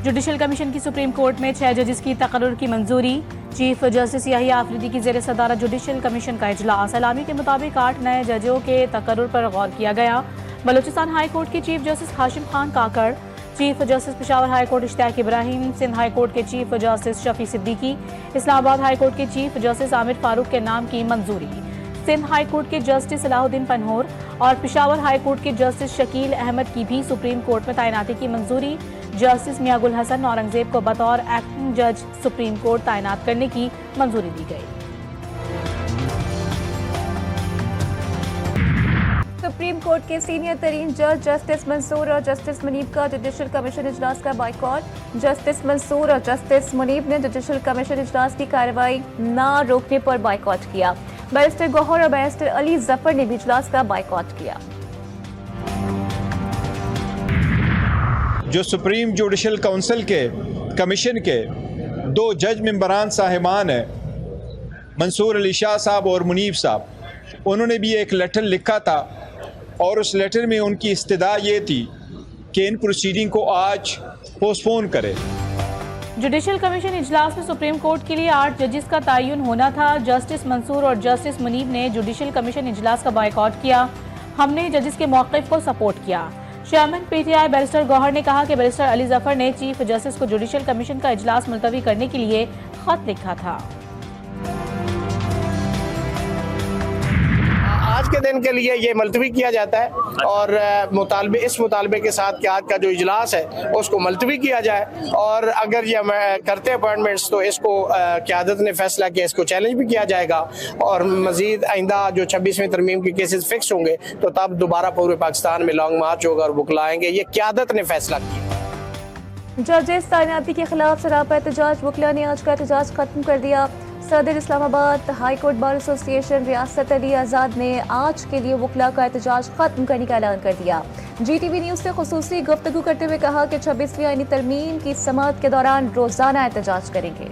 Judicial commission की supreme court में 6 जजेस की तकर्रुर की मंजूरी। चीफ जस्टिस याहिया आफरीदी की ज़ेर सदारत जुडिशल कमीशन का इजलास। अलामी के मुताबिक 8 नए जजों के तकर्रुर पर गौर किया गया। बलूचिस्तान हाई कोर्ट के chief justice Hashim Khan Kakar, chief justice Peshawar high court Ishtiaq Ibrahim, Sindh high court के chief justice Shafi Siddiqui, Islamabad high court के चीफ जस्टिस आमिर फारूक के नाम की मंजूरी। सिंध हाई कोर्ट के जस्टिस सलाहुद्दीन पनहोर और पेशावर हाई कोर्ट के जस्टिस शकील अहमद की भी सुप्रीम कोर्ट में तैनाती की मंजूरी। जस्टिस मियां गुल हसन औरंगजेब को बतौर एक्टिंग जज सुप्रीम कोर्ट तैनात करने की मंजूरी दी गई। सुप्रीम कोर्ट के सीनियर तरीन जज जस्टिस मंसूर और जस्टिस मुनीब का जुडिशल कमीशन इजलास का बाइकॉट। जस्टिस मंसूर और जस्टिस मुनीब ने जुडिशल कमीशन इजलास की कार्रवाई न रोकने पर बाइकॉट किया। बैरिस्टर गौहर और बैरिस्टर अली जफर ने भी इजलास का बाइकॉट किया। जो सुप्रीम जुडिशल काउंसिल के कमीशन के 2 जज मेंबरान साहिबान हैं, मंसूर अली शाह साहब और मुनीब साहब, उन्होंने भी एक लेटर लिखा था और उस लेटर में उनकी इस्तदा ये थी कि इन प्रोसीडिंग को आज पोस्टपोन करें। जुडिशल कमीशन इजलास में सुप्रीम कोर्ट के लिए 8 जजेस का तयन होना था। जस्टिस मंसूर और जस्टिस मुनीब ने जुडिशल कमीशन इजलास का बायकॉट किया। हमने जजेस के मौक़िफ़ को सपोर्ट किया। चेयरमैन पीटीआई बैरिस्टर गौहर ने कहा कि बैरिस्टर अली जफर ने चीफ जस्टिस को जुडिशल कमीशन का इजलास मुलतवी करने के लिए खत लिखा था। आज के दिन के लिए ये मुलतवी किया जाता है और इस मुतालबे के साथ कि आज का जो इजलास है उसको मुलतवी किया जाए, और अगर ये करते अपॉइंटमेंट्स तो इसको क़यादत ने फैसला किया इसको चैलेंज भी किया जाएगा, और मजीद आइंदा जो 26वीं तरमीम के केसेस फिक्स होंगे तो तब दोबारा पूरे पाकिस्तान में लॉन्ग मार्च होगा और बुकलाएंगे। ये क़यादत ने फैसला किया। जजेस तैनाती के खिलाफ सरापा एहतजाज। वकला ने आज का एहतजाज खत्म कर दिया। सदर Islamabad high court bar association रियासत अली आज़ाद ने आज के लिए वकला का एहतजाज खत्म करने का ऐलान कर दिया। GTV न्यूज़ से खुसूसी गुफ्तगू करते हुए कहा कि 26वीं आईनी तरमीम की समाअत के दौरान रोजाना एहतजाज करेंगे।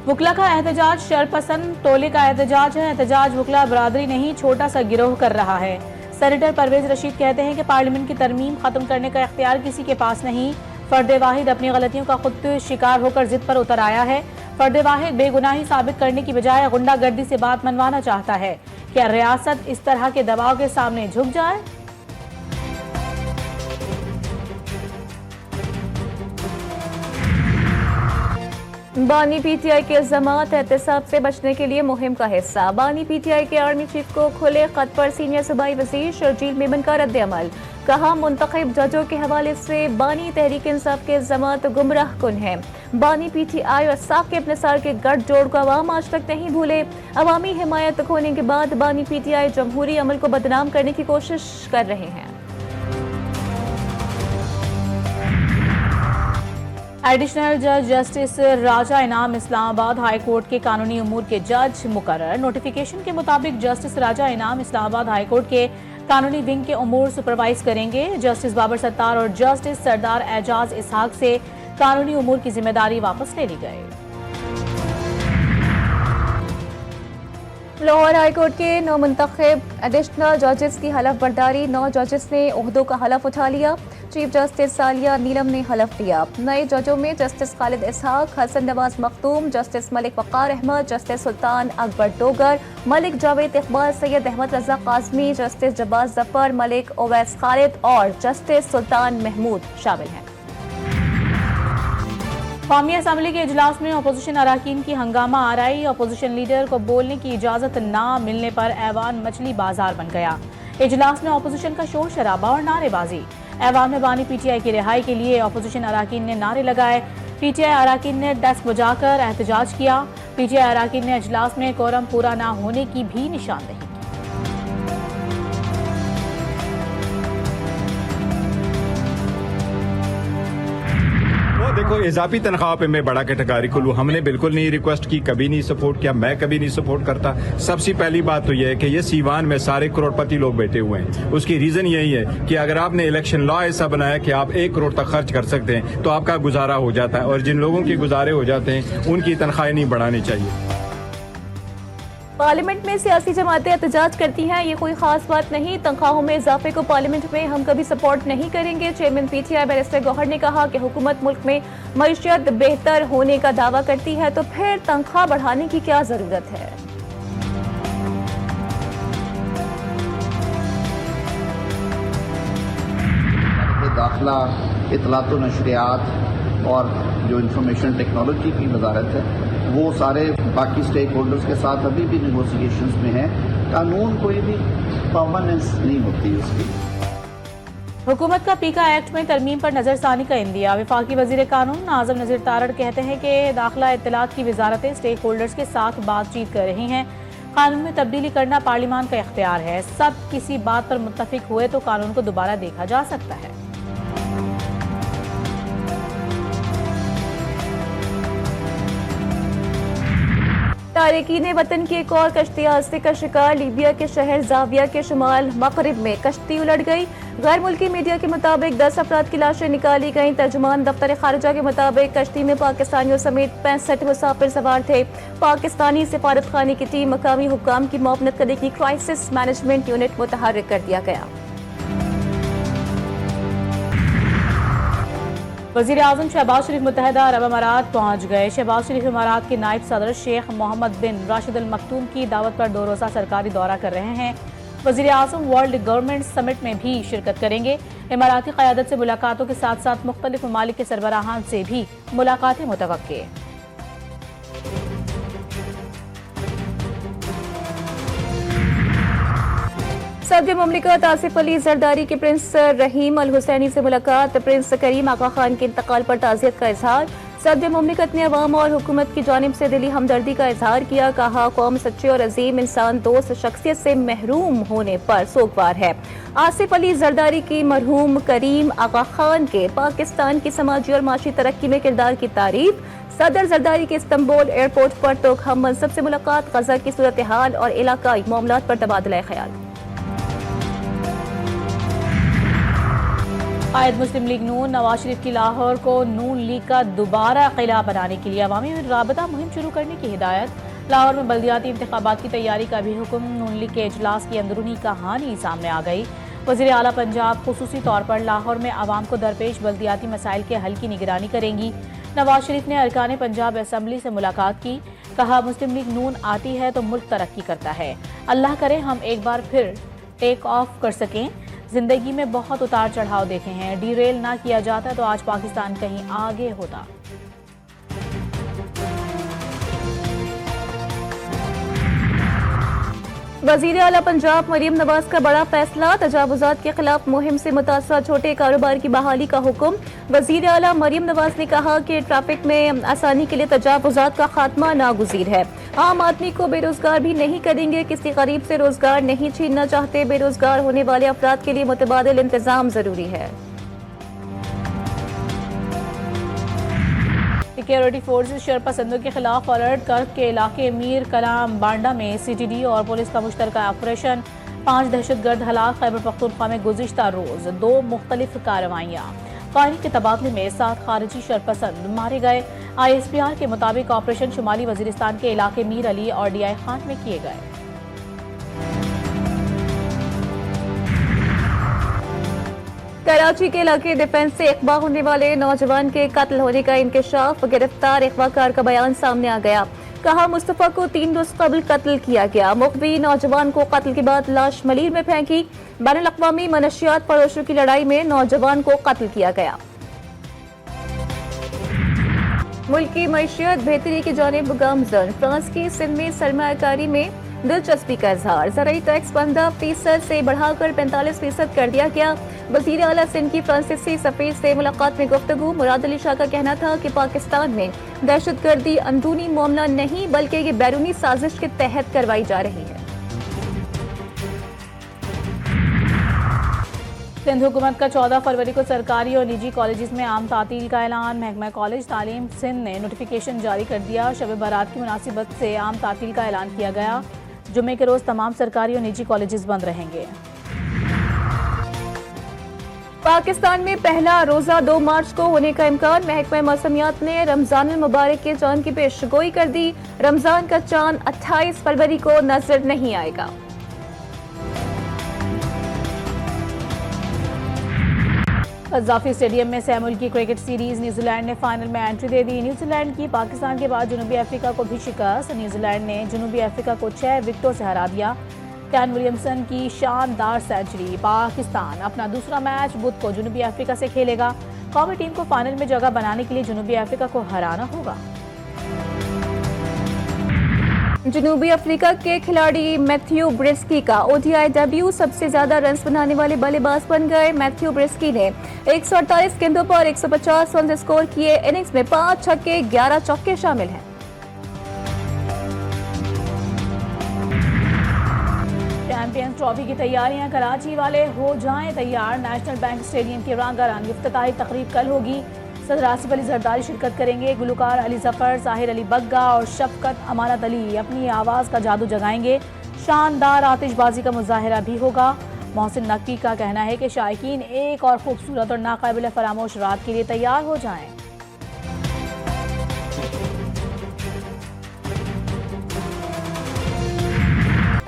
वकला का एहतजाज शरपसंद टोले का एहतजाज है। एहतजाज वकला बरादरी नहीं, छोटा सा गिरोह कर रहा है। सेनेटर परवेज रशीद कहते हैं कि पार्लियामेंट की तरमीम खत्म करने का इख्तियार किसी के पास नहीं। फर्द वाहिद अपनी गलतियों का खुद शिकार होकर जिद पर उतर आया है। फर्द वाहिद बेगुनाही साबित करने की बजाय गुंडागर्दी से बात मनवाना चाहता है। क्या रियासत इस तरह के दबाव के सामने झुक जाए? बानी पीटीआई के इल्जामात एहतसाब से बचने के लिए मुहिम का हिस्सा। बानी पीटीआई के आर्मी चीफ को खुले खत पर सीनियर सूबाई वजीर शर्जील मेमन का रद्द अमल। कहा, मुंतखब जजों के हवाले से बानी तहरीक इंसाफ के इल्जामात गुमराह कुन हैं। बानी पीटीआई और साकिब निसार के गठजोड़ को अवाम आज तक नहीं भूले। अवामी हिमायत खोने के बाद बानी पीटीआई जमहूरी अमल को बदनाम करने की कोशिश कर रहे हैं। एडिशनल जज जस्टिस राजा इनाम इस्लामाबाद हाई कोर्ट के कानूनी अमूर के जज मुकर्रर। नोटिफिकेशन के मुताबिक जस्टिस राजा इनाम इस्लामाबाद हाई कोर्ट के कानूनी विंग के अमूर सुपरवाइज करेंगे। जस्टिस बाबर सत्तार और जस्टिस सरदार एजाज इसहाक से कानूनी अमूर की जिम्मेदारी वापस ले ली गई। लाहौर हाई कोर्ट के 9 मुंतखब एडिशनल जजेस की हलफ बर्दारी। 9 जजेस ने ओहदों का हलफ उठा लिया। चीफ जस्टिस सालिया नीलम ने हलफ दिया। नए जजों में जस्टिस खालिद इसहाक, हसन नवाज मखदूम, जस्टिस मलिक वक़ार अहमद, जस्टिस सुल्तान अकबर डोगर, मलिक जावेद इकबाल, सैयद अहमद रजा काज़मी, जस्टिस जब्बार जफर, मलिक ओवैस खालिद और जस्टिस सुल्तान महमूद शामिल हैं। कौमी असम्बली के इजलास में अपोजिशन अरकान की हंगामा आराई। अपोजिशन लीडर को बोलने की इजाजत न मिलने पर ऐवान मछली बाजार बन गया। इजलास में अपोजिशन का शोर शराबा और नारेबाजी। ऐवान में बानी पीटीआई की रिहाई के लिए अपोजिशन अरकान ने नारे लगाए। पीटीआई अरकान ने डेस्क बजाकर एहतजाज किया। पीटीआई अरकान ने इजलास में कोरम पूरा न होने की भी निशानदेही की। देखो, इजाफी तनख्वाह पे मैं बड़ा कैटेगरी को लूँ, हमने बिल्कुल नहीं रिक्वेस्ट की, कभी नहीं सपोर्ट किया, मैं कभी नहीं सपोर्ट करता। सबसे पहली बात तो यह है कि ये सीवान में सारे करोड़पति लोग बैठे हुए हैं। उसकी रीजन यही है कि अगर आपने इलेक्शन लॉ ऐसा बनाया कि आप 1 करोड़ तक खर्च कर सकते हैं तो आपका गुजारा हो जाता है, और जिन लोगों के गुजारे हो जाते हैं उनकी तनख्वाहें नहीं बढ़ानी चाहिए। पार्लियामेंट में सियासी जमातें एहतजाज करती हैं, ये कोई खास बात नहीं। तनख्वाहों में इजाफे को पार्लियामेंट में हम कभी सपोर्ट नहीं करेंगे। चेयरमैन पीटीआई बैरिस्टर गौहर ने कहा कि हुकूमत मुल्क में मईशत बेहतर होने का दावा करती है तो फिर तनख्वाह बढ़ाने की क्या जरूरत है। दाखिला, इतलात व नशरियात और जो इंफॉर्मेशन टेक्नोलॉजी की वजारत है वो सारे बाकी स्टेक होल्डर्स के साथ अभी भी नेगोशिएशंस में है। कानून कोई भी परमानेंस नहीं होती उसकी। हुकूमत का पीका एक्ट में तरमीम पर नजरसानी का इंदिया। वफाकी वजीर कानून नाज़िम नज़ीर तारड़ कहते हैं कि दाखिला इत्तलात की वजारतें स्टेक होल्डर्स के साथ बातचीत कर रही हैं। कानून में तब्दीली करना पार्लियामान का इख्तियार है। सब किसी बात पर मुत्तफिक हुए तो कानून को दोबारा देखा जा सकता है। तारकीन वतन की एक और कश्ती हादसे का शिकार। लीबिया के शहर जाविया के शुमाल मगरिब में कश्ती उलट गई। गैर मुल्की मीडिया के मुताबिक 10 अफराद की लाशें निकाली गईं। तर्जुमान दफ्तर खारिजा के मुताबिक कश्ती में पाकिस्तानियों समेत 65 मुसाफिर सवार थे। पाकिस्तानी सिफारत खाने की टीम मकामी हुक्काम की मुआवनत करने की क्राइसिस मैनेजमेंट यूनिट मुतहर्रिक कर दिया गया। वज़ीर आज़म शहबाज शरीफ मुत्तहदा अरब अमारात पहुँच गए। शहबाज शरीफ इमारात के नायब सदर शेख मोहम्मद बिन राशिद अल मकतूम की दावत पर 2 रोज़ा सरकारी दौरा कर रहे हैं। वज़ीर आज़म वर्ल्ड गवर्नमेंट समिट में भी शिरकत करेंगे। इमाराती क़यादत से मुलाकातों के साथ साथ मुख्तलिफ ममालिक के सरबराहान से भी मुलाकातें मुतवक्के। सदर मुमलिकत आसिफ अली जरदारी के प्रिंस रहीम अल हुसैनी से मुलाकात। प्रिंस करीम आगा खान के इंतकाल पर ताज़ियत का इजहार। सदर मुमलिकत ने अवाम और हुकूमत की जानिब से दिली हमदर्दी का इजहार किया। कहा कौम सच्चे और अजीम इंसान दोस्त शख्सियत से महरूम होने पर सोगवार है। आसिफ अली जरदारी की मरहूम करीम आगा खान के पाकिस्तान की समाजी और माशी तरक्की में किरदार की तारीफ। सदर जरदारी के इस्तांबुल एयरपोर्ट पर तो हम मनसब से मुलाकात। गजा की सूरत हाल और इलाकाई मामलात पर तबादला ख्याल। कायद मुस्लिम लीग नून नवाज शरीफ की लाहौर को नून लीग का दोबारा किला बनाने के लिए अवामी राबता मुहिम शुरू करने की हिदायत। लाहौर में बल्दियाती इंतखाबात की तैयारी का भी हुक्म। नून लीग के इजलास की अंदरूनी कहानी सामने आ गई। वज़ीर आला पंजाब खुसूसी तौर पर लाहौर में आवाम को दरपेश बल्दियाती मसाइल के हल की निगरानी करेंगी। नवाज शरीफ ने अरकान पंजाब असम्बली से मुलाकात की। कहा मुस्लिम लीग नून आती है तो मुल्क तरक्की करता है। अल्लाह करे हम एक बार फिर टेक ऑफ कर सकें। जिंदगी में बहुत उतार चढ़ाव देखे हैं। डीरेल ना किया जाता तो आज पाकिस्तान कहीं आगे होता। वज़ीर आला पंजाब मरीम नवाज का बड़ा फैसला। तजावुज़ात के खिलाफ मुहिम से मुतासरा छोटे कारोबार की बहाली का हुक्म। वज़ीर आला मरीम नवाज ने कहा कि ट्रैफिक में आसानी के लिए तजावुज़ात का खात्मा नागुज़ीर है। आम आदमी को बेरोजगार भी नहीं करेंगे। किसी गरीब से रोजगार नहीं छीनना चाहते। बेरोजगार होने वाले अफराद के लिए मुतबादिल इंतजाम जरूरी है। सिक्योरिटी फोर्सेस शरपसंदों के खिलाफ अलर्ट। कर्क के इलाके मीर कलाम बांडा में सीटीडी और पुलिस का मुश्तरका ऑपरेशन। 5 दहशतगर्द हलाक। खैबर पख्तूनख्वा में गुज़िश्ता रोज 2 मुख्तलिफ कार्रवाइयाँ। फायरिंग के तबादले में 7 खारिजी शरपसंद मारे गए। ISPR के मुताबिक ऑपरेशन शुमाली वजीरिस्तान के इलाके मीर अली और DI खान में किए गए। कराची के इलाके डिफेंस से अगवा होने वाले नौजवान के कत्ल होने का इंकशाफ। गिरफ्तार अगवाकार का बयान सामने आ गया। कहा मुस्तफा को 3 रोज कबल कत्ल किया गया। मुखबी नौजवान को कत्ल के बाद लाश मलीर में फेंकी। बैनुल-अक़वामी मनशियात फरोशों की लड़ाई में नौजवान को कत्ल किया गया। मुल्क की मईशत बेहतरी की जानिब गामजन। फ्रांस की सिंध में सरमायाकारी में दिलचस्पी का इजहार। ज़राई टैक्स 15% से बढ़ाकर 45% कर दिया गया। वज़ीर आला सिंध की फ्रांसीसी सफीर से मुलाकात में गुफ्तगू। मुराद अली शाह का कहना था कि पाकिस्तान में दहशतगर्दी अंदरूनी मामला नहीं बल्कि ये बैरूनी साजिश के तहत करवाई जा रही है। सिंध हुकूमत का 14 फरवरी को सरकारी और निजी कॉलेजेस में आम तातील का ऐलान। महकमा कॉलेज तालीम सिंध ने नोटिफिकेशन जारी कर दिया। शब बारात की मुनासिबत से आम तातील का ऐलान किया गया। जुम्मे के रोज तमाम सरकारी और निजी कॉलेजेस बंद रहेंगे। पाकिस्तान में पहला रोजा 2 मार्च को होने का इम्कान। महकमा मौसमियात ने रमजान मुबारक के चांद की पेशगोई कर दी। रमजान का चांद 28 फरवरी को नजर नहीं आएगा। कज़ाफी स्टेडियम में सैमुल की क्रिकेट सीरीज न्यूजीलैंड ने फाइनल में एंट्री दे दी। न्यूजीलैंड की पाकिस्तान के बाद जनूबी अफ्रीका को भी शिकस्त। न्यूजीलैंड ने जनूबी अफ्रीका को 6 विकेटों से हरा दिया। कैन विलियमसन की शानदार सेंचुरी। पाकिस्तान अपना दूसरा मैच बुध को जनूबी अफ्रीका से खेलेगा। कौमी टीम को फाइनल में जगह बनाने के लिए जनूबी अफ्रीका को हराना होगा। जनूबी अफ्रीका के खिलाड़ी मैथ्यू ब्रिस्की का ओडीआई डेब्यू। सबसे ज्यादा रन बनाने वाले बल्लेबाज बन गए। मैथ्यू ब्रिस्की ने 148 गेंदों पर 150 रन स्कोर किए। इनिंग्स में 5 छक्के 11 चौके शामिल हैं। चैंपियंस ट्रॉफी की तैयारियां कराची वाले हो जाएं तैयार। नेशनल बैंक स्टेडियम की रंगारंग इफ्तिताही तकरीब कल होगी। सदर आसिफ अली जरदारी शिरकत करेंगे। गुलकार अली जफर, साहिर अली बग्गा और शफकत अमानत अली अपनी आवाज़ का जादू जगाएंगे। शानदार आतिशबाजी का मुजाहिरा भी होगा। मोहसिन नकवी का कहना है कि शायकीन एक और खूबसूरत और नाकाबिल फरामोश रात के लिए तैयार हो जाएं।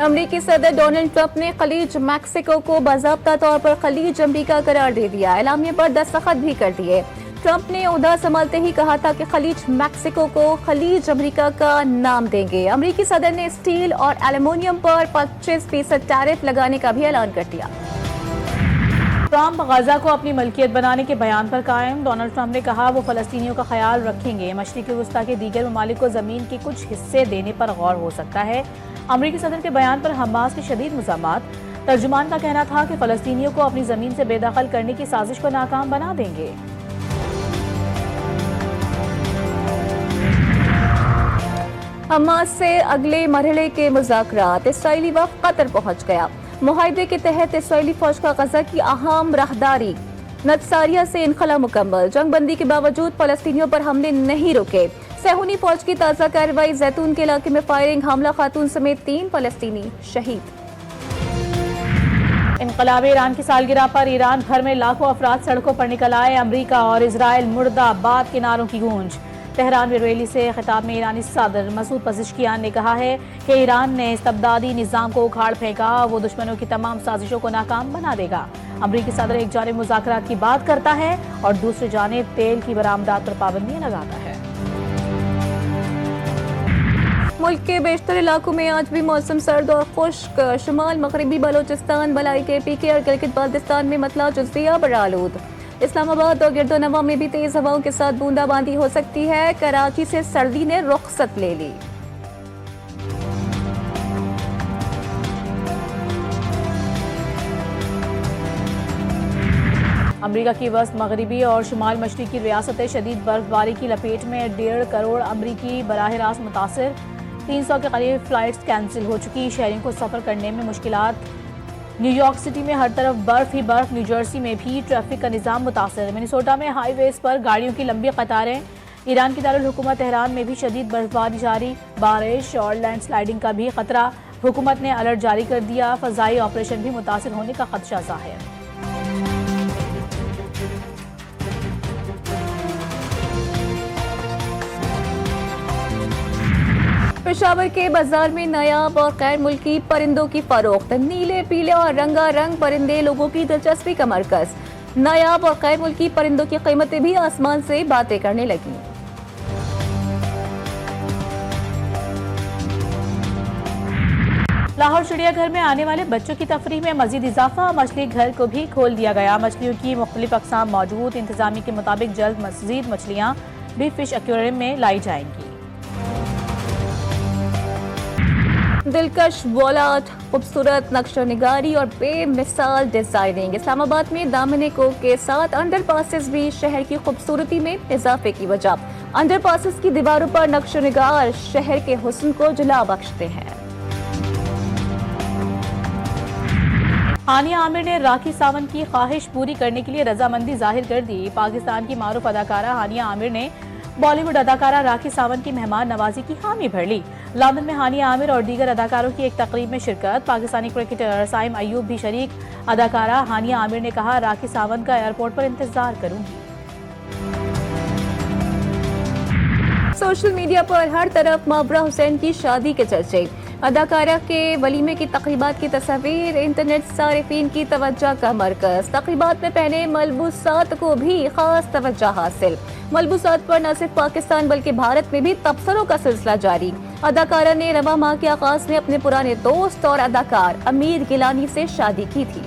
अमरीकी सदर डोनाल्ड ट्रंप ने खलीज मैक्सिको को बाज़ाब्ता तौर पर खलीज अमरीका करार दे दिया। एलामिया पर दस्तखत भी कर दिए। ट्रंप ने ओहदा संभालते ही कहा था कि खलीज मैक्सिको को खलीज अमरीका का नाम देंगे। अमरीकी सदर ने स्टील और एल्युमिनियम पर 25% टैरिफ लगाने का भी ऐलान कर दिया। ट्रंप गजा को अपनी मलकियत बनाने के बयान पर कायम। डोनाल्ड ट्रंप ने कहा वो फलस्तीनियों का ख्याल रखेंगे। मशरिकी वस्ता के दीगर ममालिक को जमीन के कुछ हिस्से देने पर गौर हो सकता है। अमरीकी सदर के बयान पर हमास के शदीद मुज़ाहमत। तर्जुमान का कहना था कि फलस्तीनियों को अपनी जमीन से बेदखल करने की साजिश को नाकाम बना देंगे। हमास से अगले मरहले के मुज़ाकरात। इसराइली वफ़द कतर पहुंच गया। मुआहदे के तहत इसराइली फौज का गजा की अहम राहदारी नत्सारिया से इनखला मुकम्मल। जंगबंदी के बावजूद फलस्तीनियों पर हमले नहीं रुके। सहूनी फौज की ताज़ा कार्रवाई। जैतून के इलाके में फायरिंग, हमला, खातून समेत 3 फलस्तीनी शहीद। इनकलाब ईरान की सालगिरह पर ईरान भर में लाखों अफराद सड़कों पर निकल आए। अमरीका और इसराइल मुर्दाबाद के नारों की गूंज। तेहरान में रैली से खिताब में ईरानी सदर मसूद पज़ेश्कियान ने कहा है कि ईरान ने इस्तबदादी निज़ाम को उखाड़ फेंका। वो दुश्मनों की तमाम साजिशों को नाकाम बना देगा। अमरीकी सदर एक जानिब मुज़ाकरात की बात करता है और दूसरी जानिब तेल की बरामदात पर पाबंदियां लगाता है। मुल्क के बेशतर इलाकों में आज भी मौसम सर्द और खुश्क। शुमाल मगरबी बलोचिस्तान, बलाई के पीके और गिलगित बाल्टिस्तान में मतला जुज़िया बरालूद। इस्लामाबाद और गिरदोनवा में भी तेज हवाओं के साथ बूंदाबांदी हो सकती है। कराची से सर्दी ने रुखसत ले ली। अमरीका की वस्त मगरबी और शुमाल मशरकी रियासतें शदीद बर्फबारी की लपेट में। 1.5 करोड़ अमरीकी बराह रास्त मुतासिर। 300 के करीब फ्लाइट्स कैंसिल हो चुकी। शहरियों को सफ़र करने में मुश्किलात। न्यूयॉर्क सिटी में हर तरफ बर्फ ही बर्फ। न्यूजर्सी में भी ट्रैफिक का निज़ाम मुतासर। मिनेसोटा में हाईवेज पर गाड़ियों की लंबी कतारें। ईरान की दारुल हुकूमत तेहरान में भी शदीद बर्फबारी जारी। बारिश और लैंडस्लाइडिंग का भी खतरा। हुकूमत ने अलर्ट जारी कर दिया। फ़ज़ाई ऑपरेशन भी मुतासर होने का खदशा ज़ाहिर। पेशावर के बाजार में नायाब और गैर मुल्की परिंदों की फरोख्त। नीले, पीले और रंगारंग परिंदे लोगों की दिलचस्पी का मरकज। नायाब और गैर मुल्की परिंदों की कीमतें भी आसमान से बातें करने लगी। लाहौर चिड़ियाघर में आने वाले बच्चों की तफरीह में मजीद इजाफा। मछली घर को भी खोल दिया गया। मछलियों की मुख्तलिफ अकसाम मौजूद। इंतजामिया के मुताबिक जल्द मजीद मछलियाँ भी फिश एक्वेरियम में लाई जाएंगी। दिलकश वॉलाट, खूबसूरत नक्शो निगारी और बेमिसाल डिजाइनिंग। इस्लामाबाद में दामने को के साथ अंडर पासेस भी शहर की खूबसूरती में इजाफे की वजह। अंडर पासेस की दीवारों पर नक्शो निगार शहर के हुस्न को जुला बख्शते हैं। हानिया आमिर ने राखी सावंत की ख्वाहिश पूरी करने के लिए रजामंदी जाहिर कर दी। पाकिस्तान की मारूफ अदाकारा हानिया आमिर ने बॉलीवुड अदाकारा राखी सावंत की मेहमान नवाजी की हामी भर ली। लंदन में हानिया आमिर और दीगर अदाकारों की एक तकरीब में शिरकत। पाकिस्तानी क्रिकेटर साइम अयूब भी शरीक। अदाकारा हानिया आमिर ने कहा, राखी सावंत का एयरपोर्ट पर इंतजार करूंगी। सोशल मीडिया पर हर तरफ माबरा हुसैन की शादी के चर्चे। अदाकारा के वलीमे की तकरीबात की तस्वीर इंटरनेट सारिफीन की तवज्जो का मरकज। तकरीबात में पहने मलबूसात को भी खास तवज्जो हासिल। मलबूसात पर न सिर्फ पाकिस्तान बल्कि भारत में भी तबसरों का सिलसिला जारी। अदाकारा ने रवा माह के आगाज में अपने पुराने दोस्त और अदाकार अमीर गिलानी से शादी की थी।